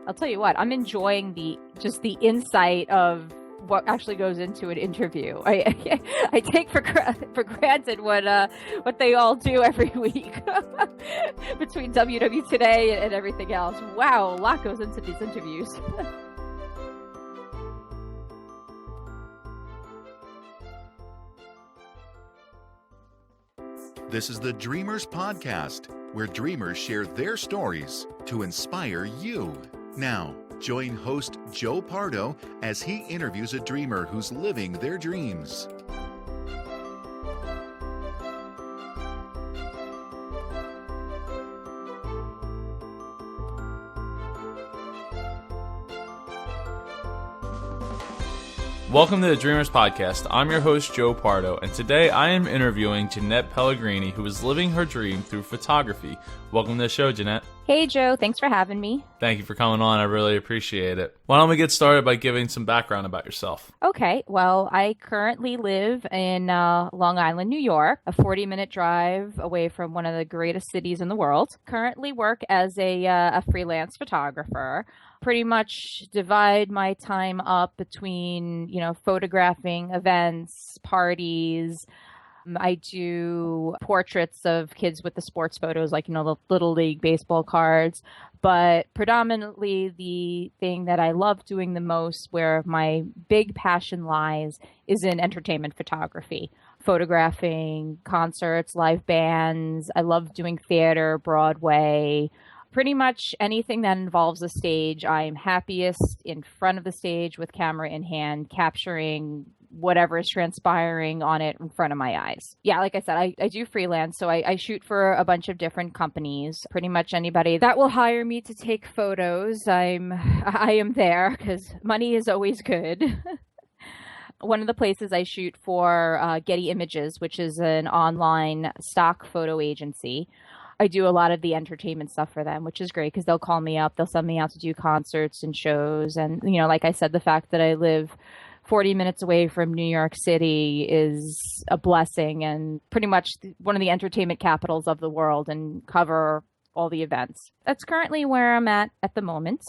I'll tell you what, I'm enjoying the insight of what actually goes into an interview. I take for granted what they all do every week between WW Today and everything else. Wow, a lot goes into these interviews. This is the Dreamers Podcast, where dreamers share their stories to inspire you. Now, join host Joe Pardo as he interviews a dreamer who's living their dreams. Welcome to the Dreamers Podcast. I'm your host, Joe Pardo, and today I am interviewing Jeanette Pellegrini, who is living her dream through photography. Welcome to the show, Jeanette. Hey, Joe. Thanks for having me. Thank you for coming on. I really appreciate it. Why don't we get started by giving some background about yourself? Okay. Well, I currently live in Long Island, New York, a 40-minute drive away from one of the greatest cities in the world. Currently work as a freelance photographer. Pretty much divide my time up between, photographing events, parties. I do portraits of kids with the sports photos, like, the Little League baseball cards. But predominantly the thing that I love doing the most, where my big passion lies, is in entertainment photography. Photographing concerts, live bands. I love doing theater, Broadway. Pretty much anything that involves a stage, I'm happiest in front of the stage with camera in hand, capturing whatever is transpiring on it in front of my eyes. Yeah, like I said, I do freelance, so I shoot for a bunch of different companies. Pretty much anybody that will hire me to take photos, I am there, because money is always good. One of the places I shoot for, Getty Images, which is an online stock photo agency. I do a lot of the entertainment stuff for them, which is great because they'll call me up. They'll send me out to do concerts and shows. And, like I said, the fact that I live 40 minutes away from New York City is a blessing, and pretty much one of the entertainment capitals of the world, and cover all the events. That's currently where I'm at the moment.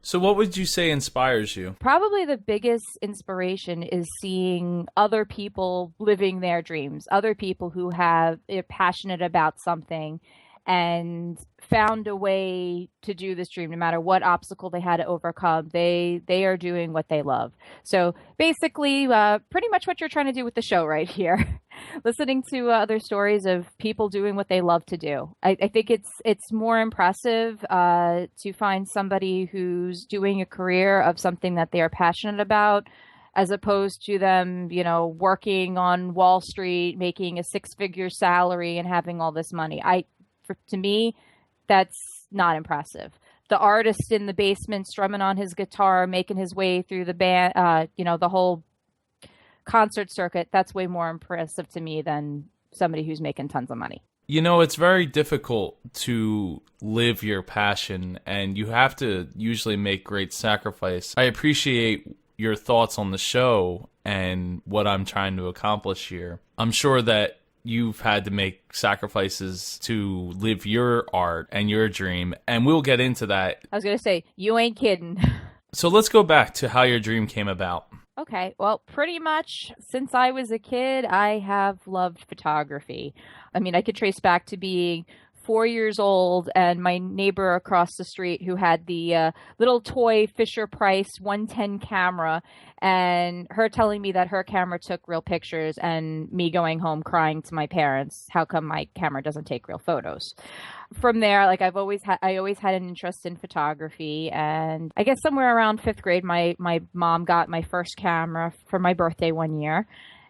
So what would you say inspires you? Probably the biggest inspiration is seeing other people living their dreams, other people who are passionate about something and found a way to do this dream. No matter what obstacle they had to overcome, they are doing what they love. So basically, pretty much what you're trying to do with the show right here. Listening to other stories of people doing what they love to do. I think it's more impressive to find somebody who's doing a career of something that they are passionate about, as opposed to them, working on Wall Street, making a six-figure salary and having all this money. To me, that's not impressive. The artist in the basement strumming on his guitar, making his way through the band, the whole concert circuit, that's way more impressive to me than somebody who's making tons of money. It's very difficult to live your passion, and you have to usually make great sacrifice. I appreciate your thoughts on the show and what I'm trying to accomplish here. I'm sure that you've had to make sacrifices to live your art and your dream, and we'll get into that. I was going to say, you ain't kidding. So let's go back to how your dream came about. Okay, well, pretty much since I was a kid, I have loved photography. I mean, I could trace back to being 4 years old, and my neighbor across the street, who had the little toy Fisher-Price 110 camera, and her telling me that her camera took real pictures, and me going home crying to my parents, how come my camera doesn't take real photos? From there, I always had an interest in photography, and I guess somewhere around 5th grade, my mom got my first camera for my birthday one year.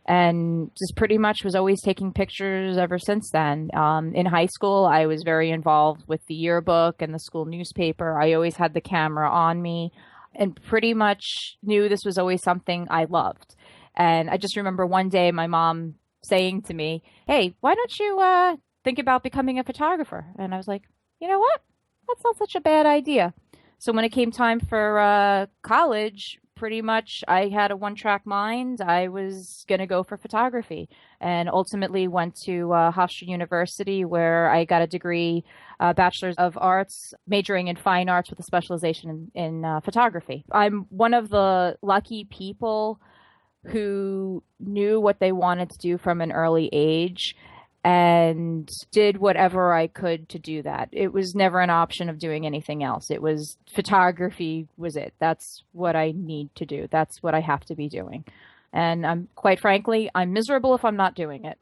And just pretty much was always taking pictures ever since then. In high school, I was very involved with the yearbook and the school newspaper. I always had the camera on me and pretty much knew this was always something I loved. And I just remember one day my mom saying to me, "Hey, why don't you think about becoming a photographer?" And I was like, you know what? That's not such a bad idea. So when it came time for college, pretty much I had a one-track mind. I was going to go for photography and ultimately went to Hofstra University where I got a degree, Bachelor's of Arts, majoring in fine arts with a specialization in photography. I'm one of the lucky people who knew what they wanted to do from an early age and did whatever I could to do that. It was never an option of doing anything else. It was photography was it. That's what I need to do. That's what I have to be doing. And I'm quite frankly, I'm miserable if I'm not doing it.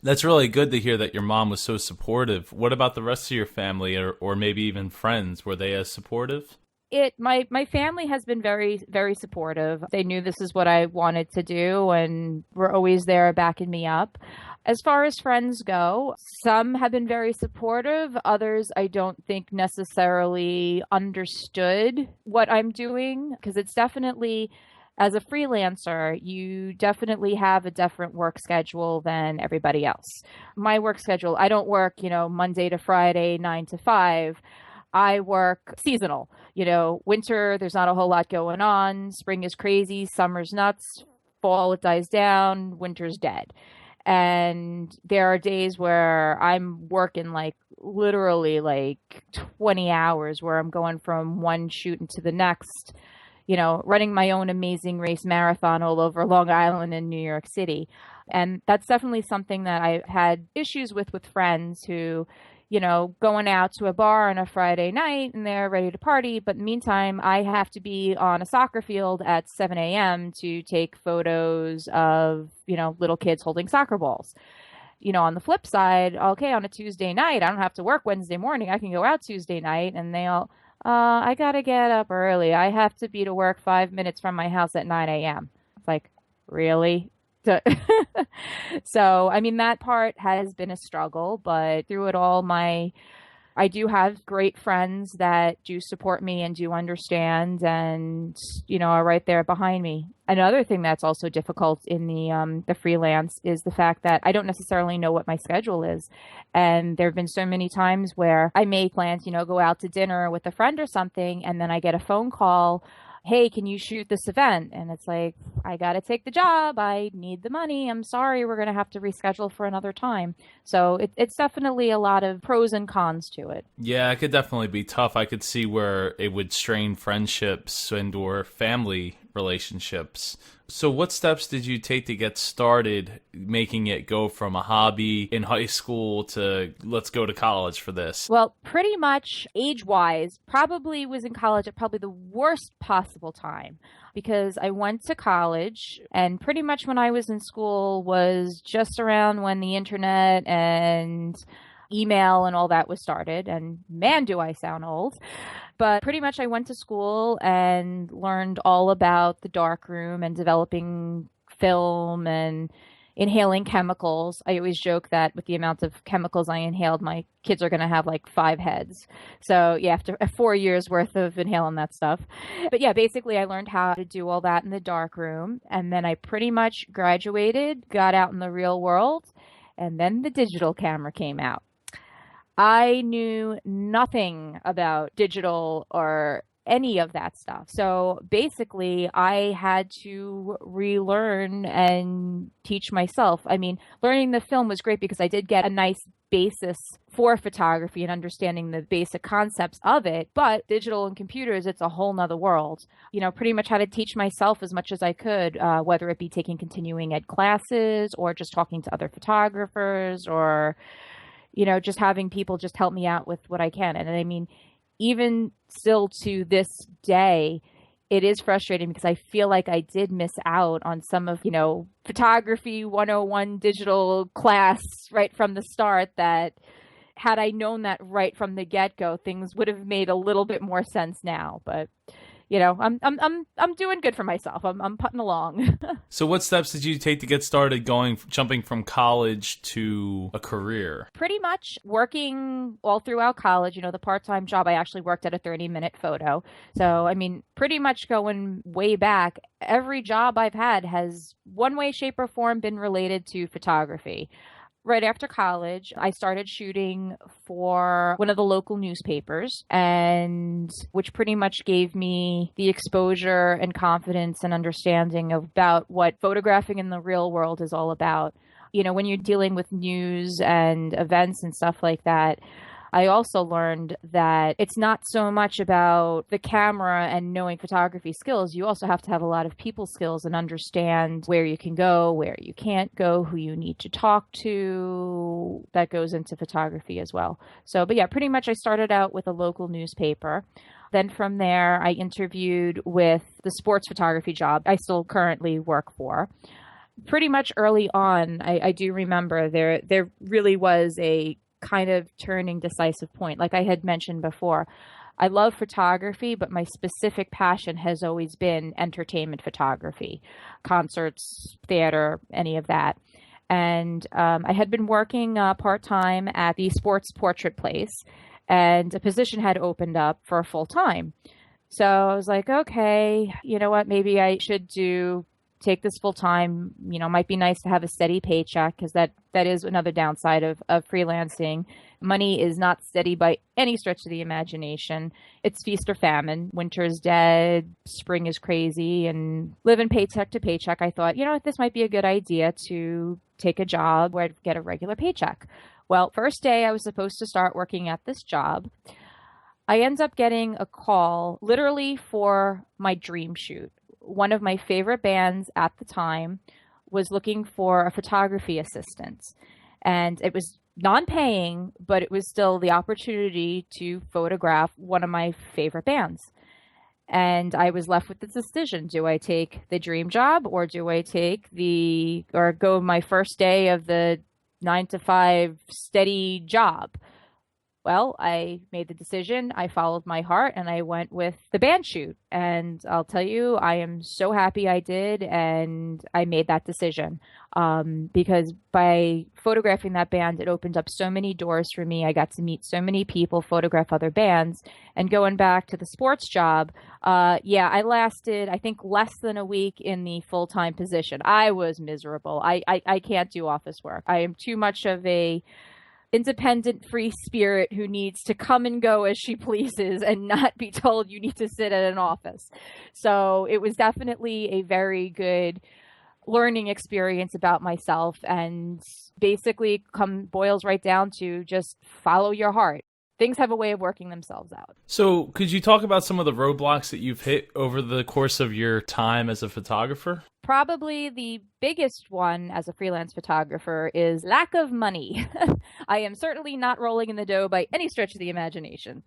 That's really good to hear that your mom was so supportive. What about the rest of your family or maybe even friends? Were they as supportive? My family has been very, very supportive. They knew this is what I wanted to do and were always there backing me up. As far as friends go, some have been very supportive. Others I don't think necessarily understood what I'm doing because it's definitely, as a freelancer, you definitely have a different work schedule than everybody else. My work schedule, I don't work, Monday to Friday, 9 to 5. I work seasonal. Winter, there's not a whole lot going on. Spring is crazy. Summer's nuts. Fall, it dies down. Winter's dead. And there are days where I'm working literally 20 hours where I'm going from one shoot into the next, running my own Amazing Race marathon all over Long Island and New York City. And that's definitely something that I had issues with friends who, going out to a bar on a Friday night and they're ready to party. But in the meantime, I have to be on a soccer field at 7 a.m. to take photos of, little kids holding soccer balls. On the flip side, okay, on a Tuesday night, I don't have to work Wednesday morning. I can go out Tuesday night and I got to get up early. I have to be to work 5 minutes from my house at 9 a.m. It's like, really? So, that part has been a struggle, but through it all, I do have great friends that do support me and do understand and, are right there behind me. Another thing that's also difficult in the freelance is the fact that I don't necessarily know what my schedule is. And there have been so many times where I make plans, go out to dinner with a friend or something, and then I get a phone call, hey, can you shoot this event? And it's like, I got to take the job. I need the money. I'm sorry. We're going to have to reschedule for another time. So it's definitely a lot of pros and cons to it. Yeah, it could definitely be tough. I could see where it would strain friendships and or family relationships. So what steps did you take to get started making it go from a hobby in high school to let's go to college for this? Well, pretty much age-wise, probably was in college at probably the worst possible time because I went to college and pretty much when I was in school was just around when the internet and email and all that was started. And man, do I sound old. But pretty much I went to school and learned all about the darkroom and developing film and inhaling chemicals. I always joke that with the amount of chemicals I inhaled, my kids are going to have 5 heads. So yeah, after 4 years worth of inhaling that stuff. But yeah, basically I learned how to do all that in the darkroom. And then I pretty much graduated, got out in the real world, and then the digital camera came out. I knew nothing about digital or any of that stuff. So basically, I had to relearn and teach myself. Learning the film was great because I did get a nice basis for photography and understanding the basic concepts of it. But digital and computers, it's a whole nother world. Pretty much had to teach myself as much as I could, whether it be taking continuing ed classes or just talking to other photographers or just having people just help me out with what I can. And even still to this day, it is frustrating because I feel like I did miss out on some of, photography 101 digital class right from the start that had I known that right from the get-go, things would have made a little bit more sense now. But I'm doing good for myself. I'm putting along. So what steps did you take to get started jumping from college to a career? Pretty much working all throughout college. The part-time job, I actually worked at a 30-minute photo. So, pretty much going way back, every job I've had has one way, shape, or form been related to photography. right after college, I started shooting for one of the local newspapers, and which pretty much gave me the exposure and confidence and understanding about what photographing in the real world is all about. You know, when you're dealing with news and events and stuff like that, I also learned that it's not so much about the camera and knowing photography skills. You also have to have a lot of people skills and understand where you can go, where you can't go, who you need to talk to. That goes into photography as well. So, but yeah, pretty much I started out with a local newspaper. Then from there, I interviewed with the sports photography job I still currently work for. Pretty much early on, I do remember there really was a kind of turning decisive point. Like I had mentioned before, I love photography, but my specific passion has always been entertainment photography, concerts, theater, any of that. And I had been working part-time at the sports portrait place, and a position had opened up for full-time. So I was like, okay, you know what, maybe I should take this full time. You know, might be nice to have a steady paycheck, because that is another downside of freelancing. Money is not steady by any stretch of the imagination. It's feast or famine. Winter's dead, spring is crazy, and living paycheck to paycheck. I thought, you know what, this might be a good idea to take a job where I'd get a regular paycheck. Well, first day I was supposed to start working at this job, I end up getting a call literally for my dream shoot. One of my favorite bands at the time was looking for a photography assistant, and it was non-paying, but it was still the opportunity to photograph one of my favorite bands. And I was left with this decision. Do I take the dream job, or do I go my first day of the 9 to 5 steady job? Well, I made the decision, I followed my heart, and I went with the band shoot. And I'll tell you, I am so happy I did, and I made that decision. Because by photographing that band, it opened up so many doors for me. I got to meet so many people, photograph other bands. And going back to the sports job, I lasted, I think, less than a week in the full-time position. I was miserable. I can't do office work. I am too much of a independent free spirit who needs to come and go as she pleases and not be told you need to sit at an office. So it was definitely a very good learning experience about myself, and basically boils right down to just follow your heart. Things have a way of working themselves out. So could you talk about some of the roadblocks that you've hit over the course of your time as a photographer? Probably the biggest one as a freelance photographer is lack of money. I am certainly not rolling in the dough by any stretch of the imagination.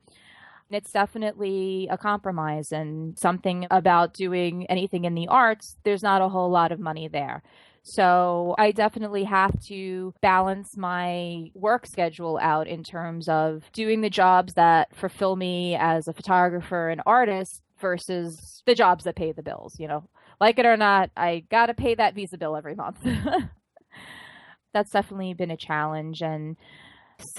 It's definitely a compromise, and something about doing anything in the arts, there's not a whole lot of money there. So I definitely have to balance my work schedule out in terms of doing the jobs that fulfill me as a photographer and artist versus the jobs that pay the bills. You know, like it or not, I got to pay that Visa bill every month. That's definitely been a challenge. And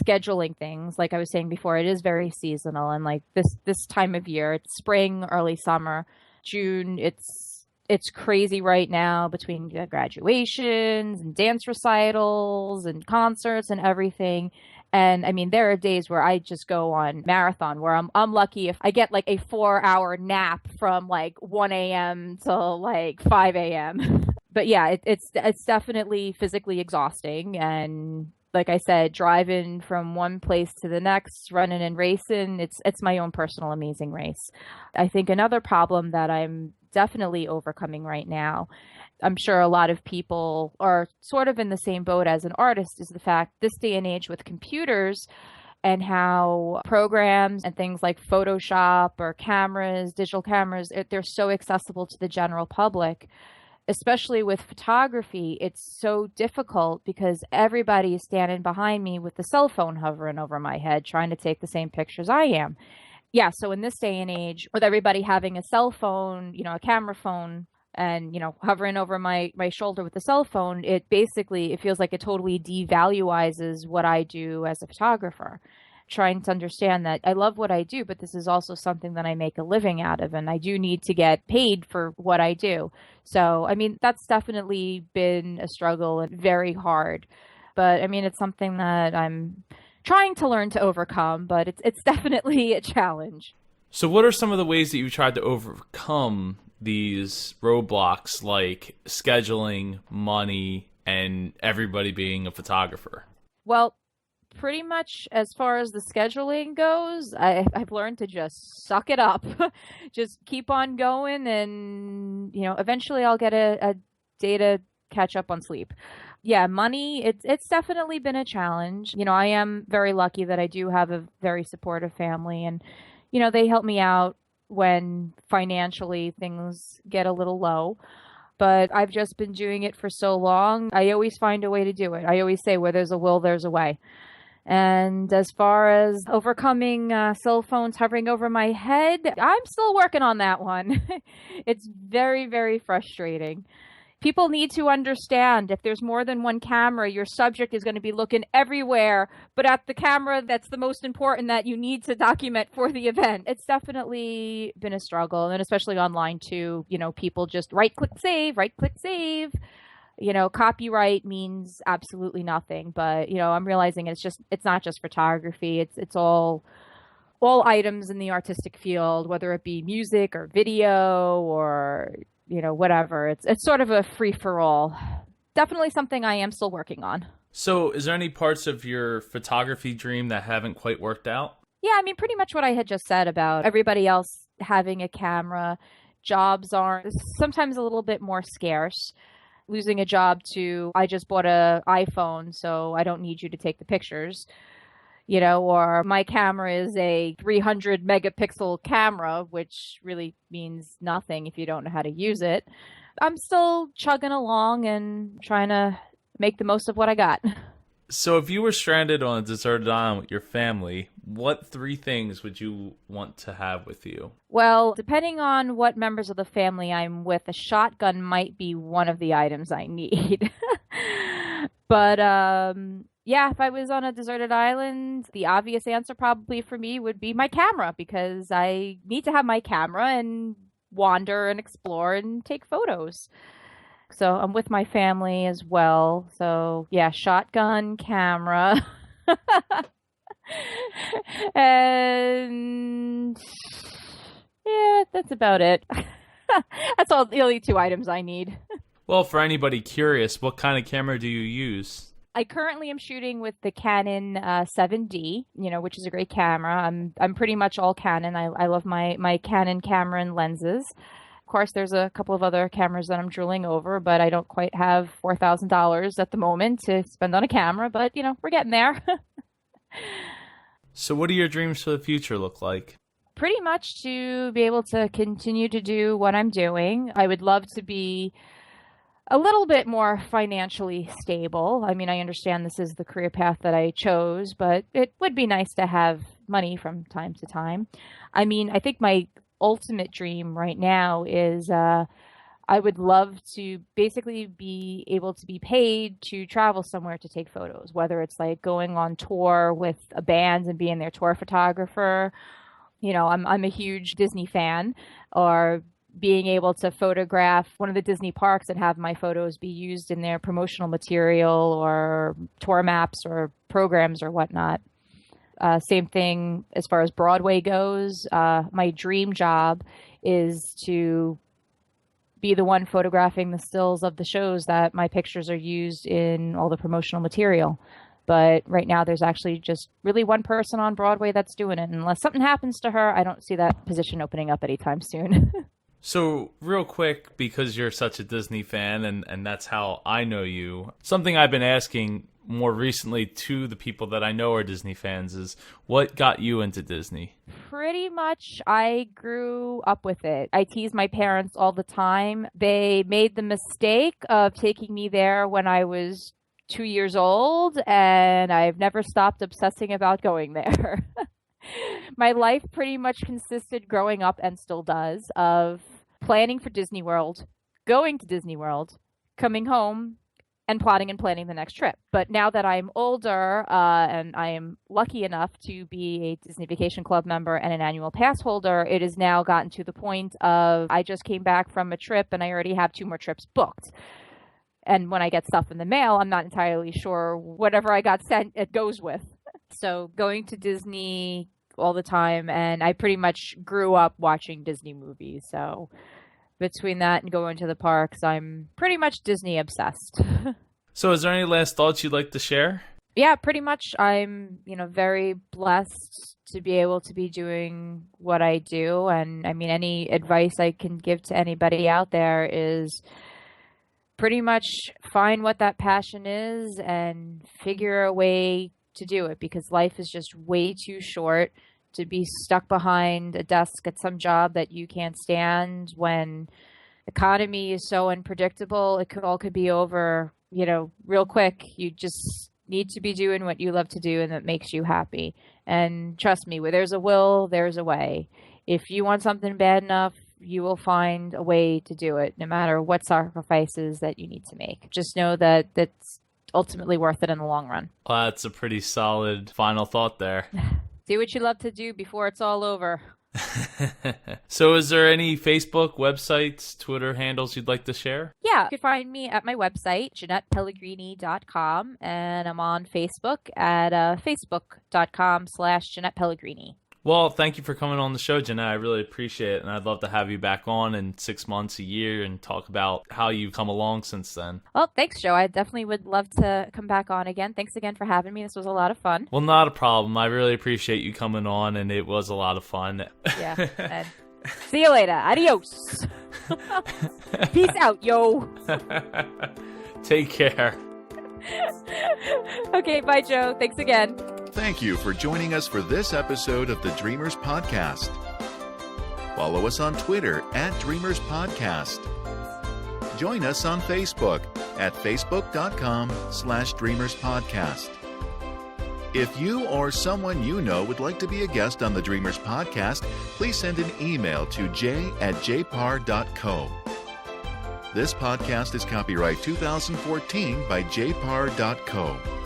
scheduling things, like I was saying before, it is very seasonal. And like this time of year, it's spring, early summer, June, it's crazy right now between graduations and dance recitals and concerts and everything. And I mean, there are days where I just go on marathon, where I'm lucky if I get like a 4-hour nap from like 1 a.m. till like 5 a.m. But yeah, it's definitely physically exhausting. And like I said, driving from one place to the next, running and racing, it's my own personal amazing race. I think another problem that I'm definitely overcoming right now, I'm sure a lot of people are sort of in the same boat as an artist, is the fact this day and age with computers and how programs and things like Photoshop or cameras, digital cameras, they're so accessible to the general public. Especially with photography, it's so difficult because everybody is standing behind me with the cell phone hovering over my head, trying to take the same pictures I am. Yeah, so in this day and age, with everybody having a cell phone, you know, a camera phone, and, you know, hovering over my shoulder with the cell phone, it feels like it totally devaluizes what I do as a photographer. Trying to understand that I love what I do, but this is also something that I make a living out of, and I do need to get paid for what I do. So, I mean, that's definitely been a struggle and very hard. But I mean, it's something that I'm trying to learn to overcome, but it's definitely a challenge. So, what are some of the ways that you've tried to overcome these roadblocks, like scheduling, money, and everybody being a photographer? Well, pretty much as far as the scheduling goes, I've learned to just suck it up, just keep on going, and eventually I'll get a day to catch up on sleep. Yeah, money, it's definitely been a challenge. I am very lucky that I do have a very supportive family, and they help me out when financially things get a little low. But I've just been doing it for so long. I always find a way to do it. I always say, where there's a will, there's a way. And as far as overcoming cell phones hovering over my head, I'm still working on that one. It's very, very frustrating. People need to understand, if there's more than one camera, your subject is going to be looking everywhere, but at the camera that's the most important that you need to document for the event. It's definitely been a struggle, and especially online too. People just right-click save. Copyright means absolutely nothing, but I'm realizing it's not just photography. It's all items in the artistic field, whether it be music or video or whatever. It's sort of a free-for-all. Definitely something I am still working on. So, is there any parts of your photography dream that haven't quite worked out? Yeah, I mean, pretty much what I had just said about everybody else having a camera. Jobs are sometimes a little bit more scarce. Losing a job to, I just bought an iPhone, so I don't need you to take the pictures. Or my camera is a 300 megapixel camera, which really means nothing if you don't know how to use it. I'm still chugging along and trying to make the most of what I got. So if you were stranded on a deserted island with your family, what 3 things would you want to have with you? Well, depending on what members of the family I'm with, a shotgun might be one of the items I need. But yeah, if I was on a deserted island, the obvious answer probably for me would be my camera, because I need to have my camera and wander and explore and take photos. So I'm with my family as well. So yeah, shotgun, camera. And yeah, that's about it. That's all the only 2 items I need. Well, for anybody curious, what kind of camera do you use? I currently am shooting with the Canon 7D, which is a great camera. I'm pretty much all Canon. I love my Canon camera and lenses. Of course, there's a couple of other cameras that I'm drooling over, but I don't quite have $4,000 at the moment to spend on a camera. But we're getting there. So, what do your dreams for the future look like? Pretty much to be able to continue to do what I'm doing. I would love to be a little bit more financially stable. I mean, I understand this is the career path that I chose, but it would be nice to have money from time to time. I mean, I think my ultimate dream right now is I would love to basically be able to be paid to travel somewhere to take photos, whether it's like going on tour with a band and being their tour photographer. I'm a huge Disney fan, or being able to photograph one of the Disney parks and have my photos be used in their promotional material or tour maps or programs or whatnot. Same thing as far as Broadway goes. My dream job is to be the one photographing the stills of the shows that my pictures are used in all the promotional material. But right now there's actually just really one person on Broadway that's doing it. And unless something happens to her, I don't see that position opening up anytime soon. So, real quick, because you're such a Disney fan and that's how I know you, something I've been asking more recently to the people that I know are Disney fans is, what got you into Disney? Pretty much, I grew up with it. I tease my parents all the time. They made the mistake of taking me there when I was 2 years old, and I've never stopped obsessing about going there. My life pretty much consisted growing up, and still does, of planning for Disney World, going to Disney World, coming home, and plotting and planning the next trip. But now that I'm older, and I am lucky enough to be a Disney Vacation Club member and an annual pass holder, it has now gotten to the point of I just came back from a trip and I already have 2 more trips booked. And when I get stuff in the mail, I'm not entirely sure whatever I got sent, it goes with. So going to Disney all the time, and I pretty much grew up watching Disney movies. So between that and going to the parks, I'm pretty much Disney obsessed. So is there any last thoughts you'd like to share? Yeah, pretty much. I'm, very blessed to be able to be doing what I do. And I mean, any advice I can give to anybody out there is pretty much find what that passion is and figure a way to do it, because life is just way too short to be stuck behind a desk at some job that you can't stand. When economy is so unpredictable, it could be over, real quick. You just need to be doing what you love to do and that makes you happy. And trust me, where there's a will, there's a way. If you want something bad enough, you will find a way to do it, no matter what sacrifices that you need to make. Just know that that's ultimately worth it in the long run. Well, that's a pretty solid final thought there. Do what you love to do before it's all over. So is there any Facebook, websites, Twitter handles you'd like to share? Yeah, you can find me at my website, JeanettePellegrini.com, and I'm on Facebook at facebook.com/JeanettePellegrini. Well, thank you for coming on the show, Jeanette. I really appreciate it, and I'd love to have you back on in 6 months, a year, and talk about how you've come along since then. Well, thanks, Joe. I definitely would love to come back on again. Thanks again for having me. This was a lot of fun. Well, not a problem. I really appreciate you coming on, and it was a lot of fun. Yeah. And see you later. Adios. Peace out, yo. Take care. Okay, bye, Joe. Thanks again. Thank you for joining us for this episode of the Dreamers Podcast. Follow us on Twitter at Dreamers Podcast. Join us on Facebook at facebook.com/Dreamers Podcast. If you or someone you know would like to be a guest on the Dreamers Podcast, please send an email to j@jpar.co. This podcast is copyright 2014 by jpar.co.